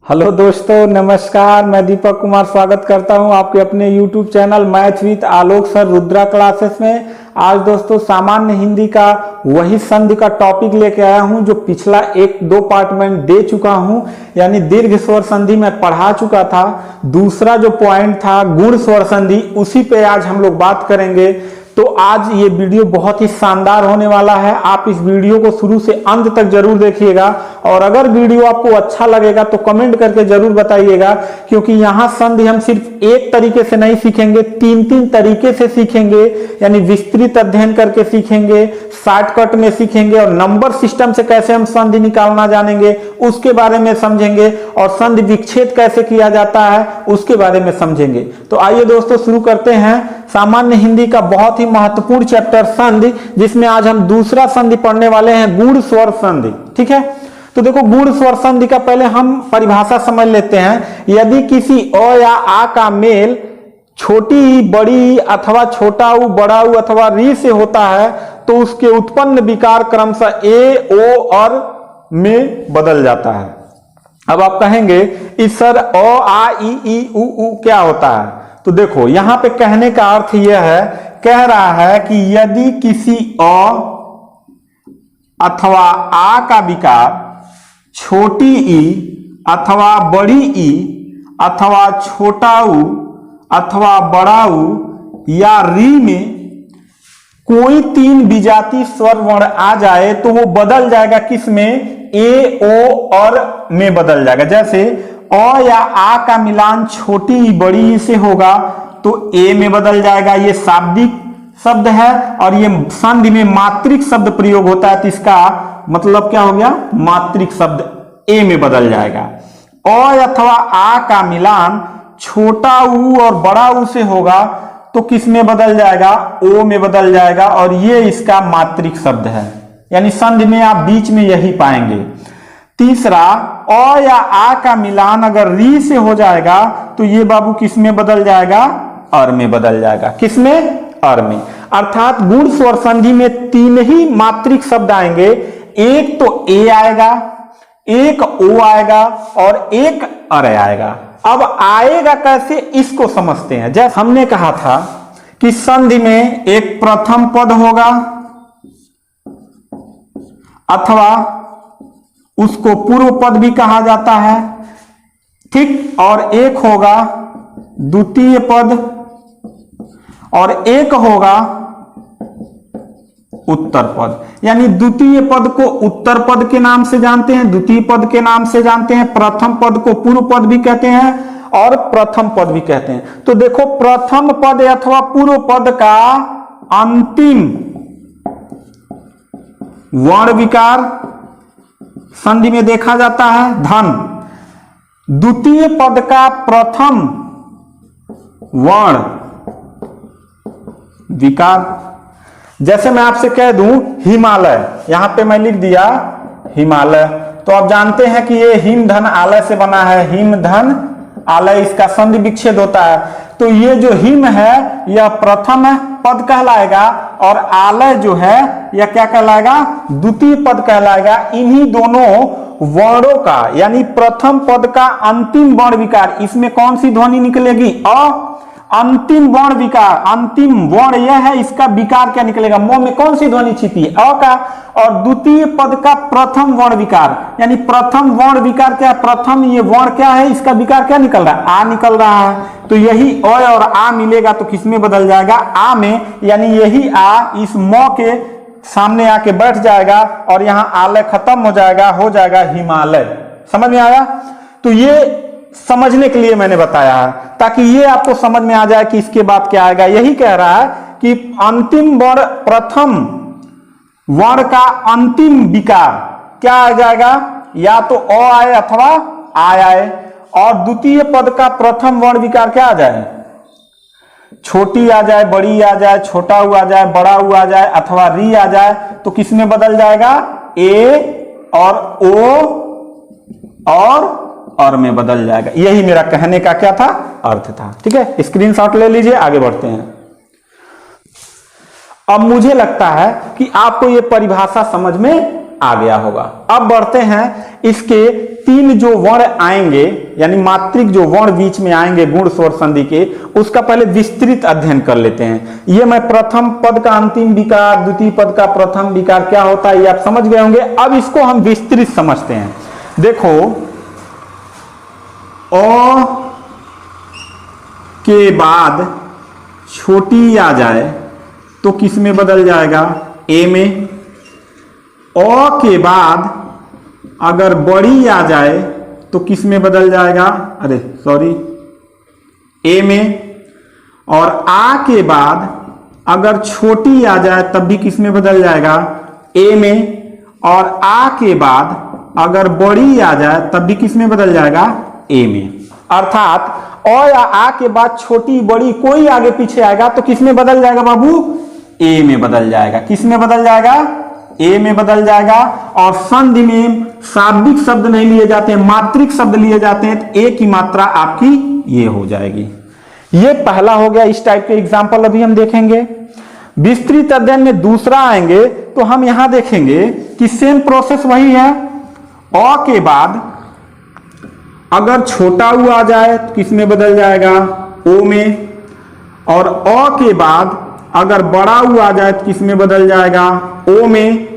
Hello दोस्तों, नमस्कार। मैं दीपक कुमार स्वागत करता हूं आपके अपने YouTube channel math with Alok sir Rudra classes में। आज दोस्तों सामान्य हिंदी का वही संधि का टॉपिक लेके आया हूं जो पिछला एक दो पार्ट में दे चुका हूं, यानी दीर्घ स्वर संधि में पढ़ा चुका था। दूसरा जो पॉइंट था गुण स्वर संधि, उसी पे आज हम लोग बात करेंगे। तो आज ये वीडियो बहुत ही शानदार होने वाला है। आप इस वीडियो को शुरू से अंत तक जरूर देखिएगा और अगर वीडियो आपको अच्छा लगेगा तो कमेंट करके जरूर बताइएगा, क्योंकि यहाँ संधि हम सिर्फ एक तरीके से नहीं सीखेंगे, तीन तीन तरीके से सीखेंगे। यानी विस्तृत अध्ययन करके सीखेंगे, शॉर्टकट में सीखेंगे और नंबर सिस्टम से कैसे हम संधि निकालना जानेंगे उसके बारे में समझेंगे, और संधि विच्छेद कैसे किया जाता है उसके बारे में समझेंगे। तो आइए दोस्तों शुरू करते हैं सामान्य हिंदी का बहुत ही महत्वपूर्ण चैप्टर संधि, जिसमें आज हम दूसरा संधि पढ़ने वाले हैं, गुण स्वर संधि। ठीक है, तो देखो गुण स्वर संधि का पहले हम परिभाषा समझ लेते हैं। यदि किसी अ या आ का मेल छोटी बड़ी अथवा छोटा उ बड़ा उ अथवा री से होता है तो उसके उत्पन्न विकार क्रमशः ए ओ और में बदल जाता है। अब आप कहेंगे इस सर अ आ ई उ क्या होता है? तो देखो यहां पे कहने का अर्थ यह है, कह रहा है कि यदि किसी अ अथवा आ का विकार छोटी ई अथवा बड़ी ई अथवा छोटा उ अथवा बड़ा उ या री में कोई तीन विजातीय स्वर वर्ण आ जाए तो वो बदल जाएगा किस में? ए ओ और में बदल जाएगा। जैसे अ या आ का मिलान छोटी ई बड़ी ई से होगा तो ए में बदल जाएगा। ये शाब्दिक शब्द है और ये संधि में मात्रिक शब्द प्रयोग होता है, तो इसका मतलब क्या हो गया? मात्रिक शब्द ए में बदल जाएगा। अ अथवा आ का मिलान छोटा उ और बड़ा उ से होगा तो किस में बदल जाएगा? ओ में बदल जाएगा, और ये इसका मात्रिक शब्द है। यानी संधि में आप बीच में यही पाएंगे। तीसरा, अ या आ का मिलान अगर री से हो जाएगा तो ये बाबू किस में बदल जाएगा? अर में बदल जाएगा। किस में? अर में। अर्थात गुण स्वर संधि में तीन ही मात्रिक शब्द आएंगे। एक तो ए आएगा, एक ओ आएगा और एक अर आएगा। अब आएगा कैसे, इसको समझते हैं। जैसे हमने कहा था कि संधि में एक प्रथम पद होगा अथवा उसको पूर्व पद भी कहा जाता है, ठीक, और एक होगा द्वितीय पद और एक होगा उत्तर पद। यानी द्वितीय पद को उत्तर पद के नाम से जानते हैं, द्वितीय पद के नाम से जानते हैं, प्रथम पद को पूर्व पद भी कहते हैं और प्रथम पद भी कहते हैं। तो देखो प्रथम पद अथवा पूर्व पद का अंतिम वर्ण विकार संधि में देखा जाता है धन। द्वितीय पद का प्रथम वर्ण विकार, जैसे मैं आपसे कह दूं हिमालय, यहां पे मैं लिख दिया हिमालय, तो आप जानते हैं कि ये हिम धन आलय से बना है। हिम धन आलय, इसका संधि विच्छेद होता है। तो ये जो हिम है यह प्रथम पद कहलाएगा और आलय जो है यह क्या कहलाएगा? द्वितीय पद कहलाएगा। इन्हीं दोनों वर्णों का यानी प्रथम पद का अंतिम वर्ण विकार, इसमें कौन सी ध्वनि निकलेगी? अ। अंतिम वर्ण विकार, अंतिम वर्ण यह है, इसका विकार क्या निकलेगा? मोह में कौन सी ध्वनि छिपी है? अ का। और द्वितीय पद का प्रथम वर्ण विकार, यानी प्रथम वर्ण विकार क्या? प्रथम ये वर्ण क्या है, इसका विकार क्या निकल रहा है? आ निकल रहा है। तो यही अ और आ मिलेगा तो किस में बदल जाएगा? आ में। यानी यही आ इस म के सामने आके बैठ जाएगा और यहां आलय खत्म हो जाएगा हिमालय। समझ में आया? तो ये समझने के लिए मैंने बताया है, ताकि ये आपको समझ में आ जाए कि इसके बाद क्या आएगा। यही कह रहा है कि अंतिम वर्ण, प्रथम वर्ण का अंतिम विकार क्या आ जाएगा? या तो अ आए अथवा आ आए, और द्वितीय पद का प्रथम वर्ण विकार क्या आ जाए? छोटी आ जाए, बड़ी आ जाए, छोटा उ आ जाए, बड़ा उ आ जाए अथवा री आ जाए तो किस में बदल जाएगा? ए और ओ और में बदल जाएगा। यही मेरा कहने का क्या था? अर्थ था। ठीक है, स्क्रीनशॉट ले लीजिए, आगे बढ़ते हैं। अब मुझे लगता है कि आपको यह परिभाषा समझ में आ गया होगा। अब बढ़ते हैं, इसके तीन जो वर्ण आएंगे यानी मात्रिक जो वर्ण बीच में आएंगे गुण स्वर संधि के, उसका पहले विस्तृत अध्ययन कर लेते हैं। ये मैं प्रथम पद का अंतिम विकार, द्वितीय पद का प्रथम विकार क्या होता है ये आप समझ गए होंगे। अब इसको हम विस्तृत समझते हैं। देखो, अ के बाद छोटी आ जाए तो किस में बदल जाएगा? ए में। अ के बाद अगर बड़ी आ जाए तो किस में बदल जाएगा? अरे सॉरी, ए में। और आ के बाद अगर छोटी आ जाए तब भी किस में बदल जाएगा? ए में। और आ के बाद अगर बड़ी आ जाए तब भी किस में बदल जाएगा? ए में। अर्थात अ या आ के बाद छोटी बड़ी कोई आगे पीछे आएगा तो किस में बदल जाएगा बाबू? ए में बदल जाएगा। किस में बदल जाएगा? ए में बदल जाएगा। और संधि में शाब्दिक शब्द नहीं लिए जाते हैं, मात्रिक शब्द लिए जाते हैं, तो ए की मात्रा आपकी ये हो जाएगी। ये पहला हो गया। इस टाइप के एग्जाम्पल अभी हम देखेंगे। विस्तृत अध्ययन में दूसरा आएंगे तो हम यहां देखेंगे कि सेम प्रोसेस वही है। अ के बाद अगर छोटा ऊ आ जाए तो किस में बदल जाएगा? ओ में। और अ के बाद अगर बड़ा ऊ आ जाए तो किस में बदल जाएगा? ओ में।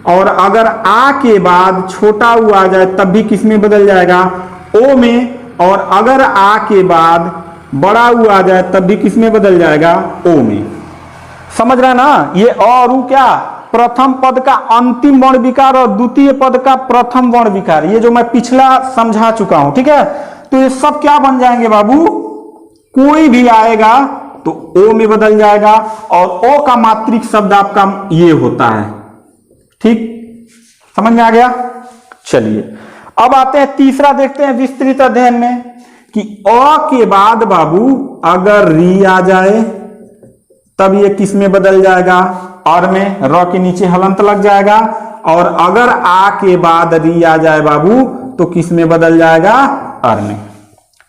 और अगर आ के बाद छोटा ऊ आ जाए तब भी किस में बदल जाएगा? ओ में। और अगर आ के बाद बड़ा ऊ आ जाए तब भी किस में बदल जाएगा? ओ में। समझ रहे ना? ये अ और ऊ क्या? प्रथम पद का अंतिम वर्ण विकार और द्वितीय पद का प्रथम वर्ण विकार, ये जो मैं पिछला समझा चुका हूं। ठीक है, तो ये सब क्या बन जाएंगे बाबू? कोई भी आएगा तो ओ में बदल जाएगा और ओ का मात्रिक शब्द आपका ये होता है। ठीक, समझ में आ गया? चलिए अब आते हैं तीसरा, देखते हैं विस्तृत अध्ययन में कि अ के बाद बाबू अगर री आ जाए तब ये किस में बदल जाएगा? और में। र के नीचे हलंत लग जाएगा। और अगर आ के बाद री आ जाए बाबू तो किस में बदल जाएगा? अर में।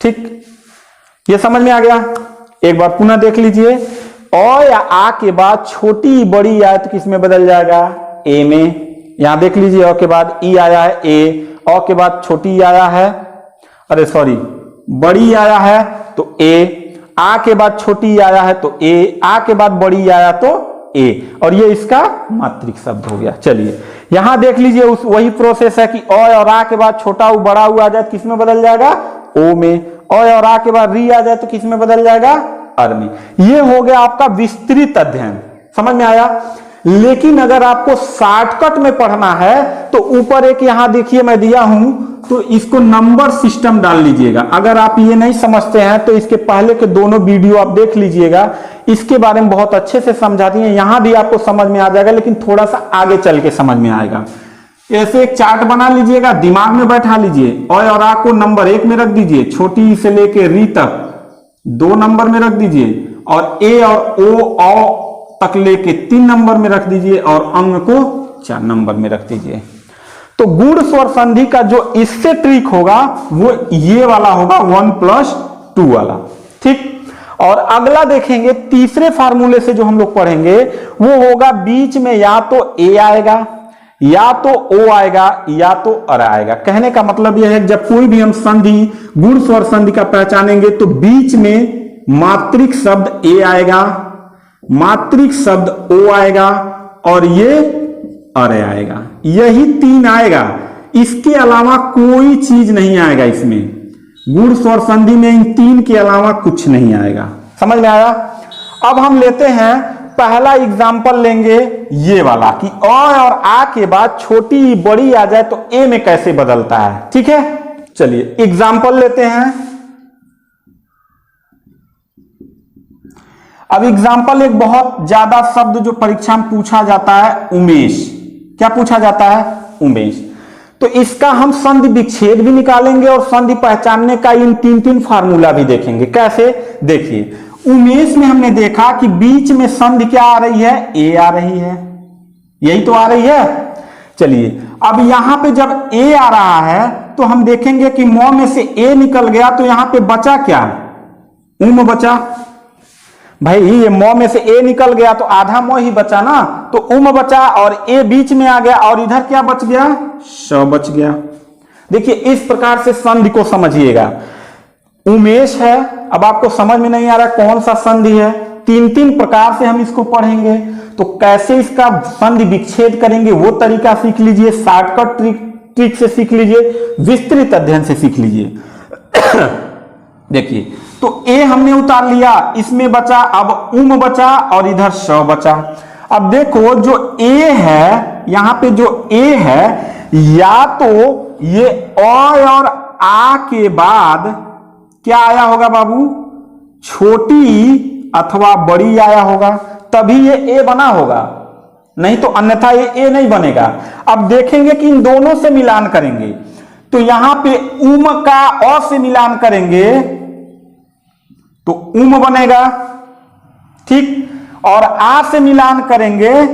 ठीक, ये समझ में आ गया? एक बार पुनः देख लीजिए। अ या आ के बाद छोटी बड़ी आए तो किस में बदल जाएगा? ए में। यहां देख लीजिए, अ के बाद ई आया है ए, अ के बाद छोटी आया है, अरे सॉरी बड़ी आया है तो ए, आ के बाद छोटी आया है तो ए, आ के बाद बड़ी आया तो ए, और ये इसका मात्रिक शब्द हो गया। चलिए यहां देख लीजिए, उस वही प्रोसेस है कि अ और आ के बाद छोटा ऊ बड़ा ऊ आ जाए किस में बदल जाएगा? ओ में। अ और आ के बाद री आ जाए तो किस में बदल जाएगा? अर में। ये हो गया आपका विस्तृत अध्ययन। समझ में आया? लेकिन अगर आपको शॉर्टकट में पढ़ना है तो ऊपर एक यहां देखिए मैं दिया हूं, तो इसको नंबर सिस्टम डाल लीजिएगा। अगर आप ये नहीं समझते हैं तो इसके पहले के दोनों वीडियो आप देख लीजिएगा, इसके बारे में बहुत अच्छे से समझाती हैं। यहां भी आपको समझ में आ जाएगा, लेकिन थोड़ा सा आगे चल के समझ में आएगा। ऐसे एक चार्ट बना लीजिएगा, दिमाग में बैठा लीजिए। अ और आ को नंबर 1 में रख दीजिए, छोटी से लेके री तक 2 नंबर में रख दीजिए, और ए और ओ औ तक लेके 3 नंबर में रख दीजिए, और अंग को 4 नंबर में रख दीजिए। तो गुण स्वर संधि का जो इससे ट्रिक होगा वो ये वाला होगा, 1+2 वाला। ठीक, और अगला देखेंगे तीसरे फार्मूले से जो हम लोग पढ़ेंगे वो होगा बीच में या तो ए आएगा या तो ओ आएगा या तो अर आएगा। कहने का मतलब यह है कि जब कोई भी हम संधि गुण स्वर संधि का पहचानेंगे तो बीच में मात्रिक शब्द ए आएगा, मात्रिक शब्द ओ आएगा और ये अर आएगा। यही 3 आएगा, इसके अलावा कोई चीज नहीं आएगा। इसमें गुण स्वर संधि में इन 3 के अलावा कुछ नहीं आएगा। समझ में आया? अब हम लेते हैं पहला एग्जाम्पल लेंगे ये वाला कि अ और आ के बाद छोटी बड़ी आ जाए तो ए में कैसे बदलता है। ठीक है, चलिए एग्जाम्पल लेते हैं। अब एग्जाम्पल एक बहुत ज्यादा शब्द जो परीक्षा में पूछा जाता है, उमेश। क्या पूछा जाता है? उमेश। तो इसका हम संधि विच्छेद भी निकालेंगे और संधि पहचानने का इन 3 फार्मूला भी देखेंगे। कैसे? देखिए, उमेश में हमने देखा कि बीच में संधि क्या आ रही है? ए आ रही है, यही तो आ रही है। चलिए अब यहां पे जब ए आ रहा है तो हम देखेंगे कि मौ में से ए निकल गया तो यहां पे बचा क्या? उम बचा। भाई ये म में से ए निकल गया तो आधा म ही बचा ना, तो उम बचा और ए बीच में आ गया और इधर क्या बच गया, श बच गया। देखिए इस प्रकार से संधि को समझिएगा। उमेश है, अब आपको समझ में नहीं आ रहा कौन सा संधि है, तीन तीन प्रकार से हम इसको पढ़ेंगे। तो कैसे इसका संधि विच्छेद करेंगे वो तरीका सीख लीजिए, शॉर्टकट ट्रिक से सीख लीजिए, विस्तृत अध्ययन से सीख लीजिए। देखिए तो ए हमने उतार लिया, इसमें बचा अब उम बचा और इधर श बचा। अब देखो जो ए है, यहां पे जो ए है, या तो ये अ और आ के बाद क्या आया होगा बाबू, छोटी अथवा बड़ी आया होगा, तभी ये ए बना होगा, नहीं तो अन्यथा ये ए नहीं बनेगा। अब देखेंगे कि इन दोनों से मिलान करेंगे, तो यहां पे उम का अ से मिलान करेंगे तो उम बनेगा, ठीक, और आ से मिलान करेंगे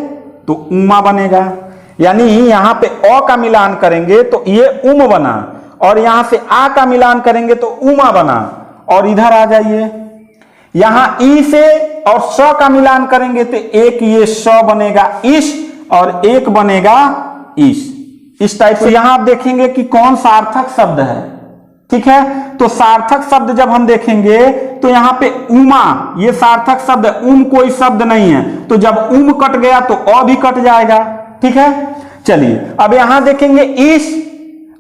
तो उमा बनेगा। यानी यहां पे अ का मिलान करेंगे तो ये उम बना, और यहां से आ का मिलान करेंगे तो उमा बना। और इधर आ जाइए, यहां ई से और स का मिलान करेंगे तो एक ये स बनेगा इश और एक बनेगा इश। इस टाइप से यहां आप देखेंगे कि कौन सार्थक शब्द है, ठीक है। तो सार्थक शब्द जब हम देखेंगे तो यहां पे उमा ये सार्थक शब्द है, उम कोई शब्द नहीं है, तो जब उम कट गया तो अ भी कट जाएगा, ठीक है। चलिए अब यहां देखेंगे ईश,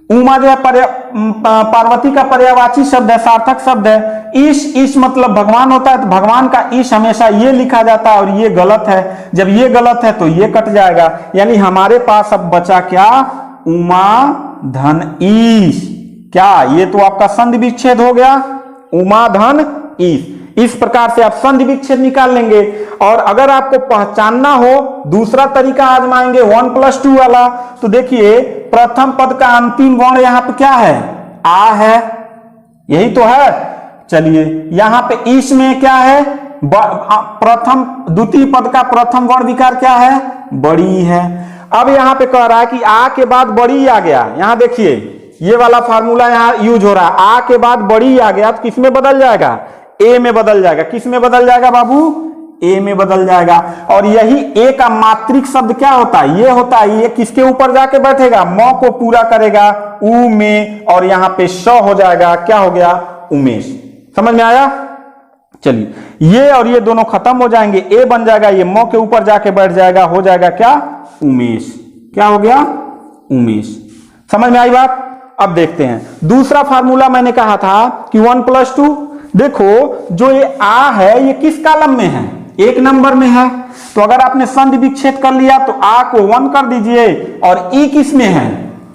उमा जो है पार्वती का पर्यायवाची शब्द है, सार्थक शब्द है। ईश, ईश मतलब भगवान होता है, तो भगवान का ईश हमेशा ये लिखा जाता है और ये गलत है, जब ये गलत है तो ये कट जाएगा। यानी हमारे पास अब बचा क्या, उमा धन ईश। क्या ये तो आपका संधि विच्छेद हो गया, उमा धन ईश। इस प्रकार से आप संधि विच्छेद निकाल लेंगे। और अगर आपको पहचानना हो, दूसरा तरीका आजमाएंगे 1+2 वाला। तो देखिए प्रथम पद का अंतिम वर्ण यहां पे क्या है, आ है, यही तो है। चलिए यहां पे ईश में क्या है, प्रथम द्वितीय पद का प्रथम वर्ण विकार क्या है, बड़ी है। अब यहां पे कह रहा है कि आ के बाद बड़ी आ गया, यहां देखिए ये वाला फार्मूला यहां यूज हो रहा है, आ के बाद बड़ी आ गया तो किस में बदल जाएगा, ए में बदल जाएगा। किस में बदल जाएगा बाबू, ए में बदल जाएगा। और यही ए का मात्रिक शब्द क्या होता है, ये होता है, ये किसके ऊपर जाके बैठेगा, म को पूरा करेगा उ में, और यहां पे श हो जाएगा, क्या हो गया, उमेश। समझ में आया। चलिए ये और ये दोनों खत्म हो जाएंगे, ए बन जाएगा, ये म के ऊपर जाके बैठ जाएगा, हो जाएगा क्या, उमेश। क्या हो गया, उमेश। समझ में आई बात। अब देखते हैं दूसरा फार्मूला, मैंने कहा था कि 1+2। देखो जो ये आ है ये किस कॉलम में है, 1 नंबर में है। तो अगर आपने संधि विच्छेद कर लिया तो आ को 1 कर दीजिए, और ई किस में है,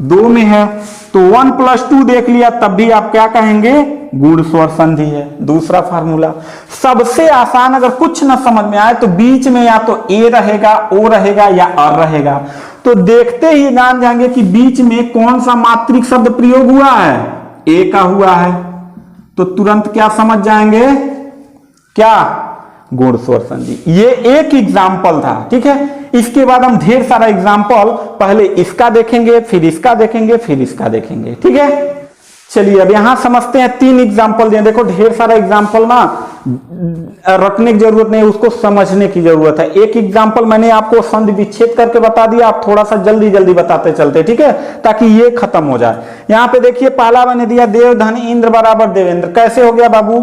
2 में है। तो 1+2 देख लिया, तब भी आप क्या कहेंगे, गुण स्वर संधि है। दूसरा फार्मूला सबसे आसान, अगर कुछ न समझ में आए तो बीच में या तो ए रहेगा, ओ रहेगा या अर रहेगा। तो देखते ही जान जाएंगे कि बीच में कौन सा मात्रिक शब्द प्रयोग हुआ है, ए का हुआ है, तो तुरंत क्या समझ जाएंगे, क्या, गुण स्वर संधि। ये एक एग्जाम्पल था, ठीक है। इसके बाद हम ढेर सारा एग्जाम्पल, पहले इसका देखेंगे, फिर इसका देखेंगे, फिर इसका देखेंगे, ठीक है। चलिए अब यहां समझते हैं 3 एग्जाम्पल दिए। देखो ढेर सारा एग्जाम्पल ना रखने की जरूरत नहीं, उसको समझने की जरूरत है। एक एग्जाम्पल मैंने आपको संधि विच्छेद करके बता दिया, आप थोड़ा सा जल्दी जल्दी बताते चलते, ठीक है, ताकि ये खत्म हो जाए। यहाँ पे देखिए पहला मैंने दिया देव धन इंद्र बराबर देवेंद्र। कैसे हो गया बाबू,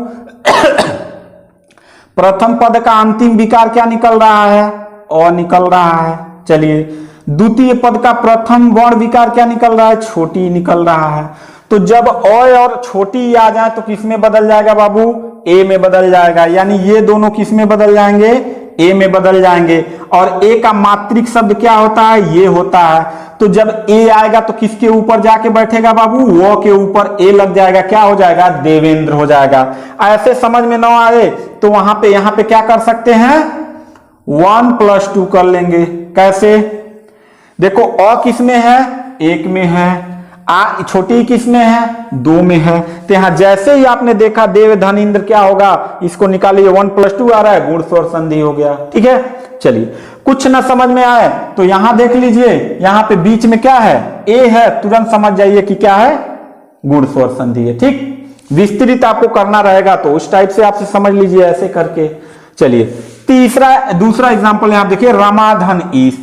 प्रथम पद का अंतिम विकार क्या निकल रहा है, अ निकल रहा है। चलिए द्वितीय पद का प्रथम वर्ण विकार क्या निकल रहा है, छोटी निकल रहा है। तो जब अ और छोटी आ जाए तो किस में बदल जाएगा बाबू, ए में बदल जाएगा। यानी ये दोनों किस में बदल जाएंगे, ए में बदल जाएंगे। और ए का मात्रिक शब्द क्या होता है, ये होता है। तो जब ए आएगा तो किसके ऊपर जाके बैठेगा बाबू, वो के ऊपर ए लग जाएगा, क्या हो जाएगा, देवेंद्र हो जाएगा। ऐसे समझ में ना आए तो वहां पे यहां पे क्या कर सकते हैं, 1+2 कर लेंगे। कैसे, देखो अ किस में है, 1 में है, आ छोटी किस में है, 2 में है। तो यहां जैसे ही आपने देखा देव धन इंद्र क्या होगा, इसको निकालिए, 1+2 आ रहा है, गुण स्वर संधि हो गया, ठीक है। चलिए कुछ ना समझ में आए तो यहां देख लीजिए, यहां पे बीच में क्या है, ए है, तुरंत समझ जाइए कि क्या है, गुण स्वर संधि है, ठीक। विस्तृत आपको करना रहेगा तो उस टाइप से आपसे समझ लीजिए ऐसे करके। चलिए दूसरा एग्जांपल यहां देखिए, रमाधन ईश।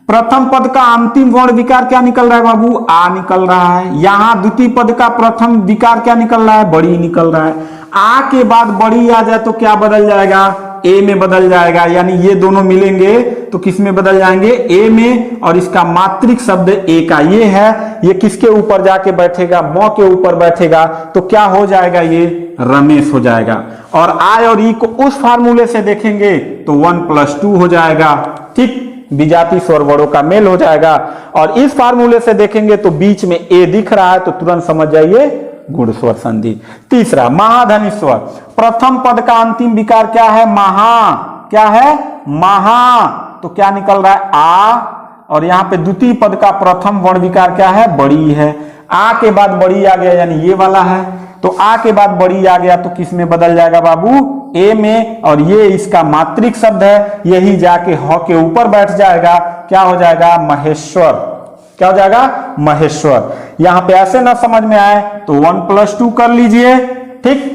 प्रथम पद का अंतिम वर्ण विकार क्या निकल रहा है बाबू? आ निकल रहा है। यहां द्वितीय पद का प्रथम विकार क्या निकल रहा है? बड़ी निकल रहा है। आ के बाद बड़ी आ जाए तो क्या बदल जाएगा? ए में बदल जाएगा, यानी ये दोनों मिलेंगे तो किस में बदल जाएंगे? ए में। और इसका मात्रिक शब्द ए का ये है, ये किसके ऊपर जाके बैठेगा? म के ऊपर बैठेगा, तो क्या हो जाएगा? ये रमेश हो जाएगा। और आय और ई को उस फार्मूले से देखेंगे तो 1+2 हो जाएगा। ठीक, विजातीय स्वर वर्णों का मेल हो जाएगा। और इस फार्मूले से देखेंगे तो बीच में ए दिख रहा है, तो तुरंत समझ जाइए गुण स्वर संधि। तीसरा, महाधनी स्वर। प्रथम पद का अंतिम विकार क्या है? महा। क्या है? महा। तो क्या निकल रहा है? आ। और यहां पे द्वितीय पद का प्रथम वर्ण विकार क्या है? बड़ी है। आ के बाद बड़ी आ गया, यानी ये वाला है। तो आ के बाद बड़ी आ गया तो किस में बदल जाएगा बाबू? ए में। और ये इसका मात्रिक शब्द है, यही जाके ह के ऊपर बैठ जाएगा। क्या हो जाएगा? महेश्वर। क्या हो जाएगा? महेश्वर। यहां पे ऐसे ना समझ में आए तो 1+2 कर लीजिए। ठीक,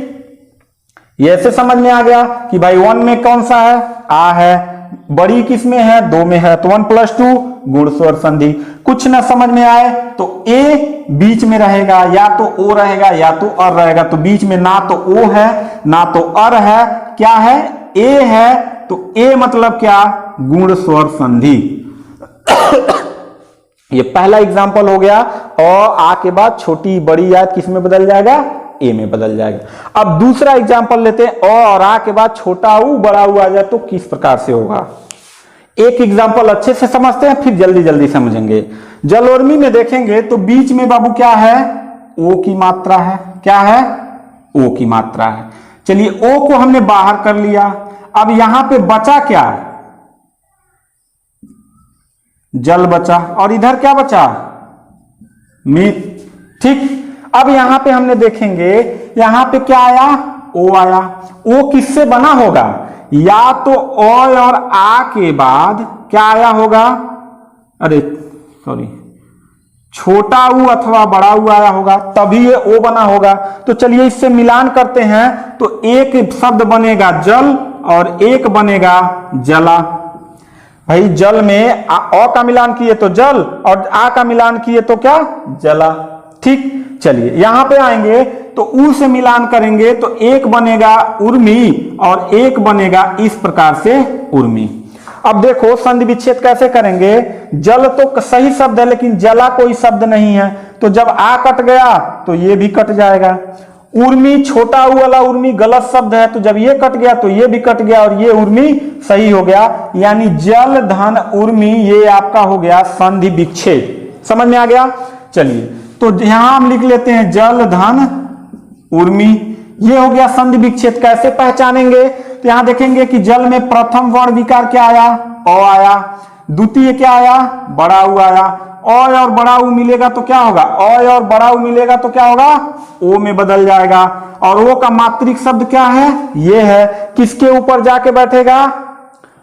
ये ऐसे समझ में आ गया कि भाई 1 में कौन सा है? आ है। बड़ी किस में है? 2 में है, तो 1+2 गुण स्वर संधि। कुछ ना समझ में आए तो ए बीच में रहेगा, या तो ओ रहेगा या तो अर रहेगा। तो बीच में ना तो ओ है ना तो अर है, क्या है? ए है। तो ए मतलब क्या? गुण स्वर संधि। ये पहला एग्जांपल हो गया। और आ के बाद छोटी बड़ी याद किस में बदल जाएगा? ए में बदल जाएगा। अब दूसरा एग्जांपल लेते हैं, और आ के बाद छोटा ऊ बड़ा ऊ आ जाए तो किस प्रकार से होगा? एक एग्जांपल अच्छे से समझते हैं, फिर जल्दी जल्दी समझेंगे। जलोर्मी में देखेंगे तो बीच में बाबू क्या है? ओ की मात्रा है। क्या है? ओ की मात्रा है। चलिए, ओ को हमने बाहर कर लिया। अब यहां पे बचा क्या? जल बचा। और इधर क्या बचा? मीत। ठीक, अब यहां पे हमने देखेंगे, यहां पे क्या आया? ओ आया। ओ किससे बना होगा? या तो ओ और आ के बाद क्या आया होगा? अरे सॉरी, छोटा ऊ अथवा बड़ा ऊ आया होगा, तभी ये ओ बना होगा। तो चलिए इससे मिलान करते हैं। तो एक शब्द बनेगा जल और एक बनेगा जला। भाई जल में अ का मिलान किए तो जल, और आ का मिलान किए तो क्या? जला। ठीक, चलिए यहां पे आएंगे तो ऊ से मिलान करेंगे तो एक बनेगा उर्मी और एक बनेगा इस प्रकार से उर्मी। अब देखो संधि विच्छेद कैसे करेंगे? जल तो सही शब्द है लेकिन जला कोई शब्द नहीं है, तो जब आ कट गया तो ये भी कट जाएगा। उर्मी, छोटा ऊ वाला उर्मी गलत शब्द है, तो जब ये कट गया तो ये भी कट गया और ये उर्मी सही हो गया। यानी जल धन उर्मी, ये आपका हो गया संधि विच्छेद। समझ में आ गया? चलिए तो यहां हम लिख लेते हैं जल धन उर्मी, ये हो गया संधि विच्छेद। कैसे पहचानेंगे? तो यहां देखेंगे कि जल में प्रथम वर्ण विकार क्या आया? अ आया। द्वितीय क्या आया? बड़ा ऊ आया। अ और बड़ा ऊ मिलेगा तो क्या होगा? अ और बड़ा ऊ मिलेगा तो क्या होगा? ओ में बदल जाएगा। और ओ का मात्रिक शब्द क्या है? ये है। किसके ऊपर जाके बैठेगा?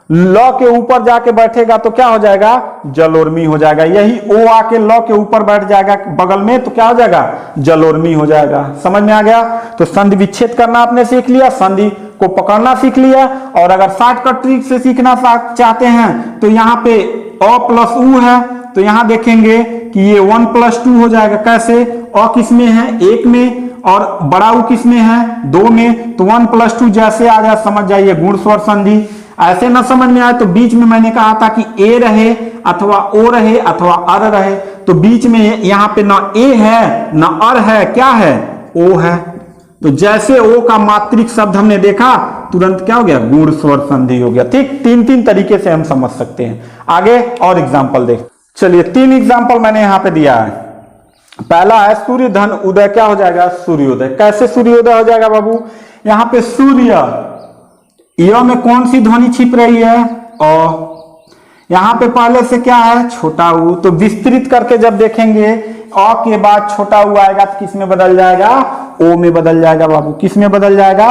ल के ऊपर जाके बैठेगा तो क्या हो जाएगा? जलोर्मी हो जाएगा। यही ओ आके ल के ऊपर बैठ जाएगा बगल में तो क्या हो जाएगा? जलोर्मी हो जाएगा। समझ में आ गया? तो संधि विच्छेद करना आपने सीख लिया, संधि को पकड़ना सीख लिया। और अगर शॉर्टकट ट्रिक से सीखना चाहते हैं तो यहाँ पे अ प्लस ऊ है, तो यहां देखेंगे कि ये 1+2 हो जाएगा। कैसे? अ किस में है? 1 में, और बड़ा ऊ किस में है? 2 में। तो 1+2 जैसे आ जाए समझ जाइए गुण स्वर संधि। ऐसे ना समझ में आए तो बीच में मैंने कहा था कि ए रहे अथवा ओ रहे अथवा अर रहे, तो बीच में यहां पे ना ए है ना अर है, क्या है? ओ है। तो जैसे ओ का मात्रिक शब्द हमने देखा तुरंत क्या हो गया? गुण स्वर संधि हो गया। ठीक, तीन तरीके से हम समझ सकते हैं। आगे और एग्जाम्पल देख। चलिए 3 एग्जाम्पल मैंने यहां पे दिया है। पहला है सूर्य धन उदय, क्या हो जाएगा? सूर्योदय। कैसे सूर्योदय हो जाएगा बाबू? यहां पे सूर्य, य में कौन सी ध्वनि छिप रही है? अ। यहां पे पहले से क्या है? छोटा ऊ। तो विस्तृत करके जब देखेंगे अ के बाद छोटा ऊ आएगा तो किस में बदल जाएगा? ओ में बदल जाएगा बाबू। किस में बदल जाएगा?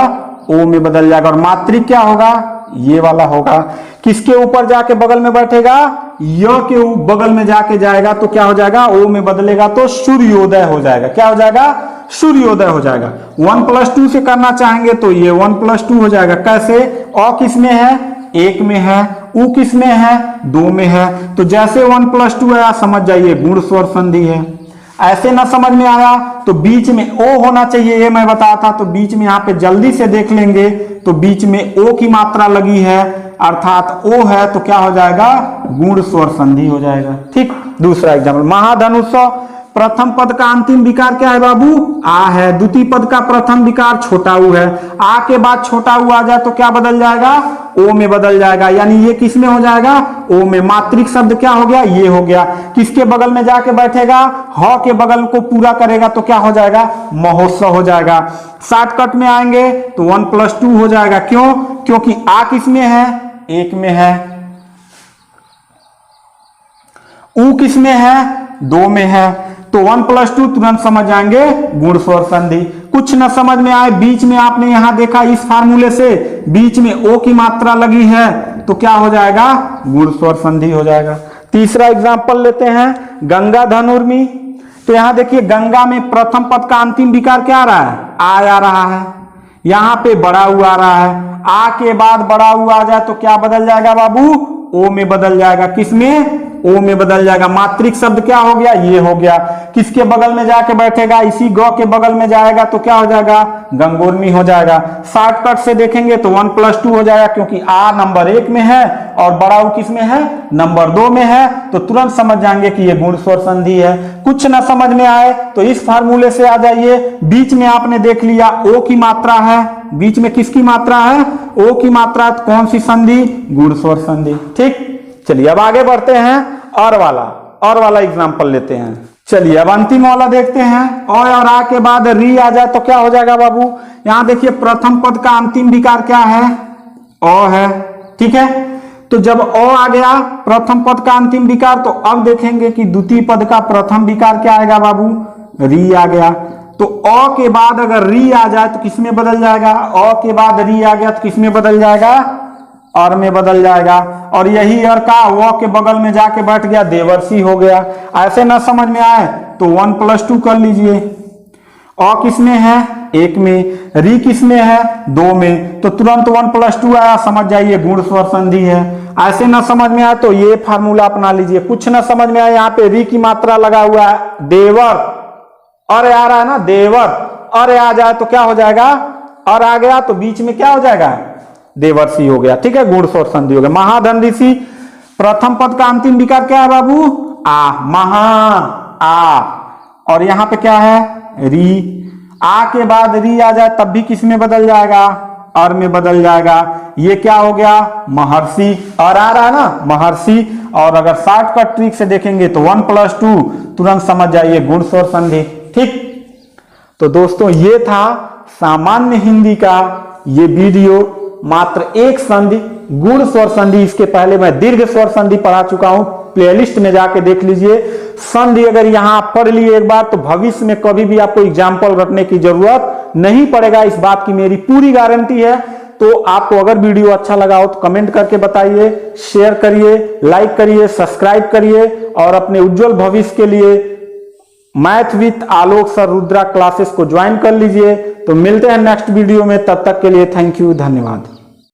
ओ में बदल जाएगा। और मात्रिक क्या होगा? ये वाला होगा। किसके ऊपर जाके बगल में बैठेगा? य के बगल में जाके जाएगा तो क्या हो जाएगा, ओ में बदलेगा तो सूर्योदय हो जाएगा। क्या हो जाएगा, सूर्योदय हो जाएगा। 1+2 से करना चाहेंगे तो ये 1+2 हो जाएगा। कैसे, अ किस में है, 1 में है, उ किस में है, 2 में है। तो जैसे 1+2 आया समझ जाइए गुण स्वर संधि है। ऐसे ना समझ में आया तो बीच में ओ होना चाहिए, ये मैं बताया था। तो बीच में यहाँ पे जल्दी से देख लेंगे तो बीच में ओ की मात्रा लगी है अर्थात ओ है, तो क्या हो जाएगा, गुण स्वर संधि हो जाएगा। ठीक, दूसरा एग्जाम्पल, महाधनुष प्रथम पद का अंतिम विकार क्या है बाबू, आ है। द्वितीय पद का प्रथम विकार छोटा ऊ है। आ के बाद छोटा ऊ आ जाए तो क्या बदल जाएगा, ओ में बदल जाएगा। यानी ये किस में हो जाएगा, ओ में। मात्रिक शब्द क्या हो गया, ये हो गया। किसके बगल में जाके बैठेगा, ह के बगल को पूरा करेगा तो क्या हो जाएगा, महोत्सव हो जाएगा। शॉर्टकट में आएंगे तो 1+2 हो जाएगा। क्यों, क्योंकि आ किस में है, 1 में है, ऊ किस में है, 2 में है। तो 1+2 तुरंत समझ जाएंगे गुण स्वर संधि। कुछ न समझ में आए, बीच में आपने यहां देखा इस फार्मूले से बीच में ओ की मात्रा लगी है तो क्या हो जाएगा, गुण स्वर संधि हो जाएगा। तीसरा एग्जांपल लेते हैं, गंगा धनुर्मी। तो यहां देखिए गंगा में प्रथम पद का अंतिम विकार क्या आ रहा है, आ रहा है। यहां पे बड़ा ऊ आ रहा है। आ के बाद बड़ा ऊ आ जाए तो क्या बदल जाएगा बाबू, ओ में बदल जाएगा। किसमें, ओ में बदल जाएगा। मात्रिक शब्द क्या हो गया, ये हो गया। किसके बगल में जाके बैठेगा, इसी ग के बगल में जाएगा तो क्या हो जाएगा, गंगोर्मी हो जाएगा। शॉर्टकट से देखेंगे तो 1+2 हो जाएगा क्योंकि आ नंबर 1 में है और बड़ा ऊ किस में है, नंबर 2 में है। तो तुरंत समझ जाएंगे कि ये गुण स्वर संधि है। कुछ ना समझ में आए तो इस फार्मूले से आ जाइए। बीच में आपने देख लिया ओ की मात्रा है, बीच में किसकी मात्रा है, ओ की मात्रा। कौन सी संधि, गुण स्वर संधि। ठीक, चलिए अब आगे बढ़ते हैं। और वाला एग्जांपल लेते हैं। चलिए अब अंतिम वाला देखते हैं। और आ के बाद री आ जाए तो क्या हो जाएगा बाबू, यहां देखिए प्रथम पद का अंतिम विकार क्या है, अ है। ठीक है, तो जब अ आ गया प्रथम पद का अंतिम विकार तो अब देखेंगे कि द्वितीय पद का प्रथम विकार क्या आएगा बाबू, री आ गया। तो अ के बाद अगर री आ जाए तो किसमें बदल जाएगा, अ के बाद री आ गया तो किसमें बदल जाएगा, और में बदल जाएगा। और यही और का वो के बगल में जाके बैठ गया, देवर्षि हो गया। ऐसे ना समझ में आए तो 1+2 कर लीजिए। अ किस में है, 1 में, री किस में है, 2 में। तो तुरंत 1+2 आया, समझ जाइए गुण स्वर संधि है। ऐसे ना समझ में आए तो ये फार्मूला अपना लीजिए। कुछ ना समझ में आए, यहाँ पे री की मात्रा लगा हुआ है, देवर, अरे आ रहा है ना, देवर, अरे आ जाए तो क्या हो जाएगा, और आ गया तो बीच में क्या हो जाएगा, देवर्षि हो गया। ठीक है, गुण स्वर संधि हो गया। महाधन ऋषि प्रथम पद का अंतिम विकार क्या है बाबू, आ, महा, आ, और यहां पे क्या है, री। आ के बाद री आ जाए तब भी किस में बदल जाएगा, और में बदल जाएगा। ये क्या हो गया, महर्षि, और आ रहा है ना, महर्षि। और अगर शॉर्टकट ट्रिक से देखेंगे तो 1+2 तुरंत समझ जाइए गुण स्वर संधि। ठीक, तो दोस्तों ये था सामान्य हिंदी का ये वीडियो। मात्र एक संधि, गुण स्वर संधि। इसके पहले मैं दीर्घ स्वर संधि पढ़ा चुका हूं, प्लेलिस्ट में जाके देख लीजिए। संधि अगर यहां पढ़ लिए एक बार तो भविष्य में कभी भी आपको एग्जाम्पल रखने की जरूरत नहीं पड़ेगा, इस बात की मेरी पूरी गारंटी है। तो आपको अगर वीडियो अच्छा लगा हो तो कमेंट करके बताइए, शेयर करिए, लाइक करिए, सब्सक्राइब करिए और अपने उज्जवल भविष्य के लिए math with Alok sir Rudra classes को ज्वाइन कर लीजिए। तो मिलते हैं नेक्स्ट वीडियो में, तब तक के लिए थैंक यू, धन्यवाद।